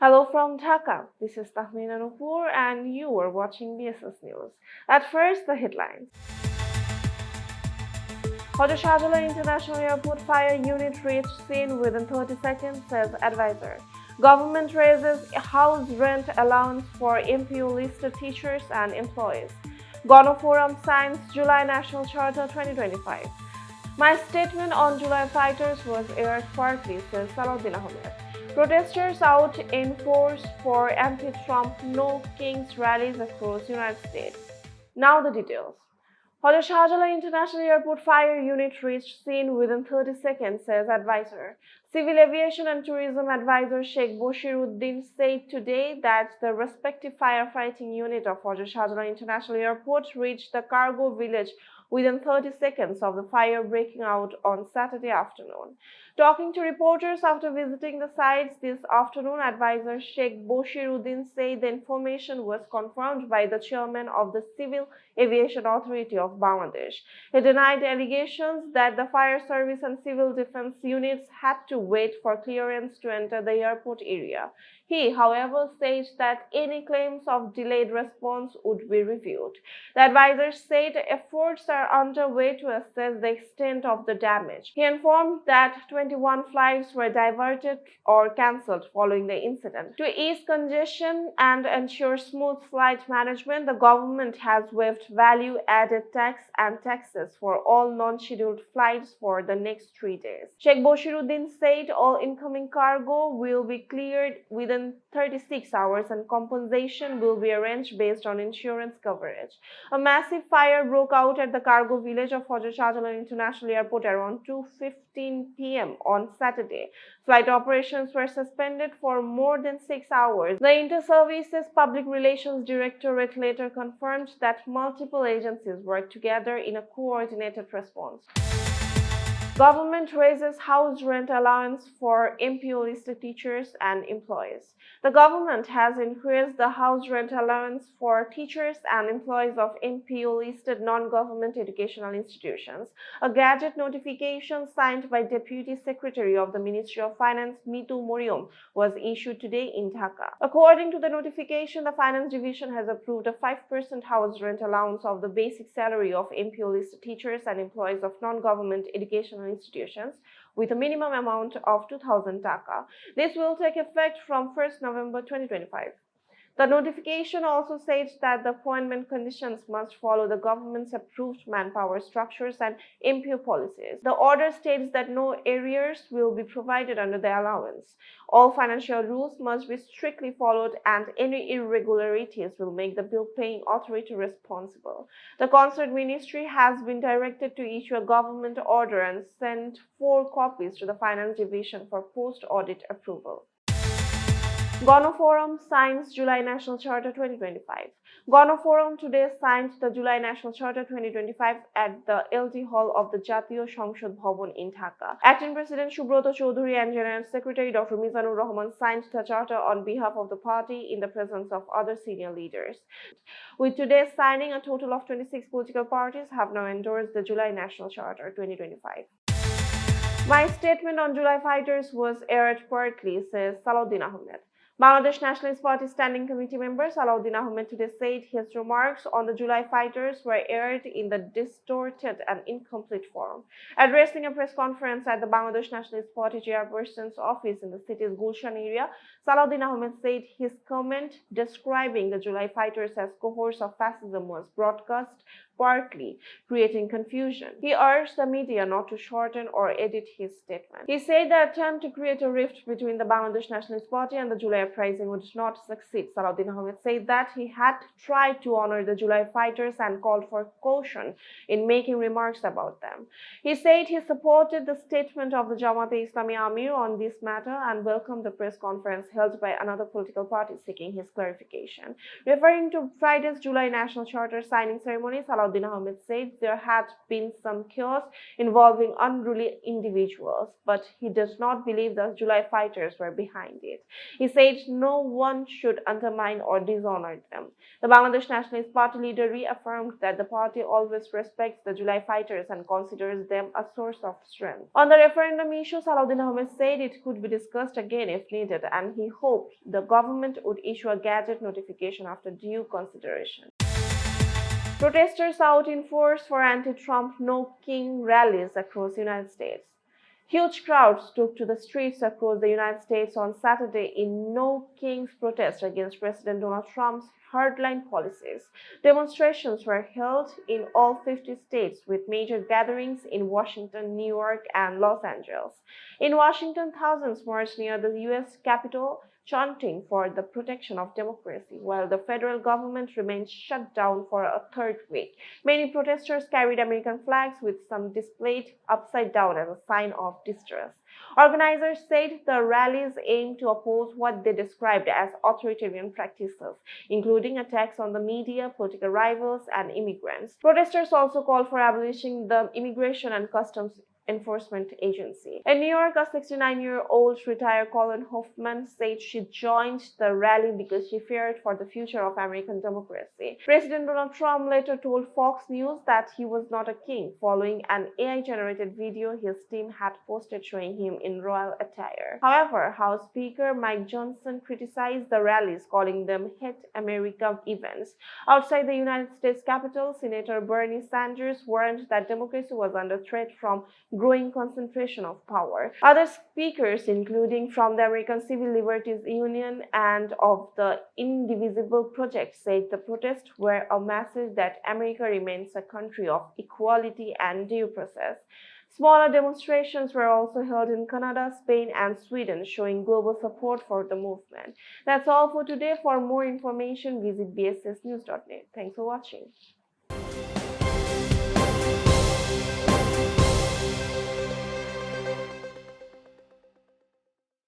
Hello from Dhaka. This is Tahmina Nupur and you are watching BSS News. At first, the headlines. Shahjalan International Airport fire unit reached scene within 30 seconds, says advisor. Government raises house rent allowance for MPO-listed teachers and employees. Gono Forum signs July National Charter 2025. My statement on July fighters was aired partly, says Salahuddin. Protesters out in force for anti-Trump No Kings rallies across United States. Now the details. Shahjalan International Airport fire unit reached scene within 30 seconds, says advisor. Civil Aviation and Tourism advisor Sheikh Boshiruddin said today that the respective firefighting unit of Shahjalan International Airport reached the cargo village within 30 seconds of the fire breaking out on Saturday afternoon. Talking to reporters after visiting the sites this afternoon, advisor Sheikh Boshiruddin said the information was confirmed by the chairman of the Civil Aviation Authority of Bangladesh. He denied allegations that the fire service and civil defense units had to wait for clearance to enter the airport area. He, however, said that any claims of delayed response would be reviewed. The advisor said efforts are underway to assess the extent of the damage. He informed that 21 flights were diverted or cancelled following the incident. To ease congestion and ensure smooth flight management, the government has waived value-added tax and taxes for all non-scheduled flights for the next 3 days. Sheikh Boshiruddin said all incoming cargo will be cleared within 36 hours and compensation will be arranged based on insurance coverage. A massive fire broke out at the cargo village of Shahjalan International Airport around 2:15 p.m. on Saturday. Flight operations were suspended for more than 6 hours. The Inter-Services Public Relations Directorate later confirmed that multiple agencies worked together in a coordinated response. Government raises house rent allowance for MPO-listed teachers and employees. The government has increased the house rent allowance for teachers and employees of MPO-listed non-government educational institutions. A gadget notification signed by Deputy Secretary of the Ministry of Finance, Mitu Morium, was issued today in Dhaka. According to the notification, the Finance Division has approved a 5% house rent allowance of the basic salary of MPO-listed teachers and employees of non-government educational institutions with a minimum amount of 2,000 taka. This will take effect from 1st November 2025. The notification also states that the appointment conditions must follow the government's approved manpower structures and MPO policies. The order states that no arrears will be provided under the allowance. All financial rules must be strictly followed and any irregularities will make the bill-paying authority responsible. The Concerned Ministry has been directed to issue a government order and send 4 copies to the Finance Division for post-audit approval. Gono Forum signs July National Charter 2025. Gono Forum today signed the July National Charter 2025 at the LT Hall of the Jatiyo সংসদ Bhavan in Dhaka. Acting President Subrata Chaudhary and General Secretary Dr. Mizanur Rahman signed the charter on behalf of the party in the presence of other senior leaders. With today's signing, a total of 26 political parties have now endorsed the July National Charter 2025. My statement on July fighters was aired partly, says Salahuddin. Bangladesh Nationalist Party Standing Committee member Salahuddin Ahmed today said his remarks on the July fighters were aired in the distorted and incomplete form. Addressing a press conference at the Bangladesh Nationalist Party chairperson's office in the city's Gulshan area, Salahuddin Ahmed said his comment describing the July fighters as cohorts of fascism was broadcast partly, creating confusion. He urged the media not to shorten or edit his statement. He said the attempt to create a rift between the Bangladesh Nationalist Party and the July uprising would not succeed. Salahuddin Ahmed said that he had tried to honor the July fighters and called for caution in making remarks about them. He said he supported the statement of the Jamaat-e-Islami Amir on this matter and welcomed the press conference held by another political party seeking his clarification. Referring to Friday's July National Charter signing ceremony, Salahuddin Ahmed said there had been some chaos involving unruly individuals, but he does not believe the July fighters were behind it. He said said no one should undermine or dishonor them. The Bangladesh Nationalist Party leader reaffirmed that the party always respects the July fighters and considers them a source of strength. On the referendum issue, Salahuddin Ahmed said it could be discussed again if needed, and he hoped the government would issue a gazette notification after due consideration. Protesters out in force for anti-Trump No King rallies across the United States. Huge crowds took to the streets across the United States on Saturday in No King's protest against President Donald Trump's hardline policies. Demonstrations were held in all 50 states, with major gatherings in Washington, New York, and Los Angeles. In Washington, thousands marched near the U.S. Capitol, chanting for the protection of democracy, while the federal government remained shut down for a third week. Many protesters carried American flags, with some displayed upside down as a sign of distress. Organizers said the rallies aimed to oppose what they described as authoritarian practices, including attacks on the media, political rivals, and immigrants. Protesters also called for abolishing the Immigration and Customs Enforcement Agency. In New York, a 69-year-old retired Colin Hoffman said she joined the rally because she feared for the future of American democracy. President Donald Trump later told Fox News that he was not a king, following an AI-generated video his team had posted showing him in royal attire. However, House Speaker Mike Johnson criticized the rallies, calling them hate America events. Outside the United States Capitol, Senator Bernie Sanders warned that democracy was under threat from growing concentration of power. Other speakers, including from the American Civil Liberties Union and of the Indivisible Project, said the protests were a message that America remains a country of equality and due process. Smaller demonstrations were also held in Canada, Spain, and Sweden, showing global support for the movement. That's all for today. For more information, visit bssnews.net. Thanks for watching.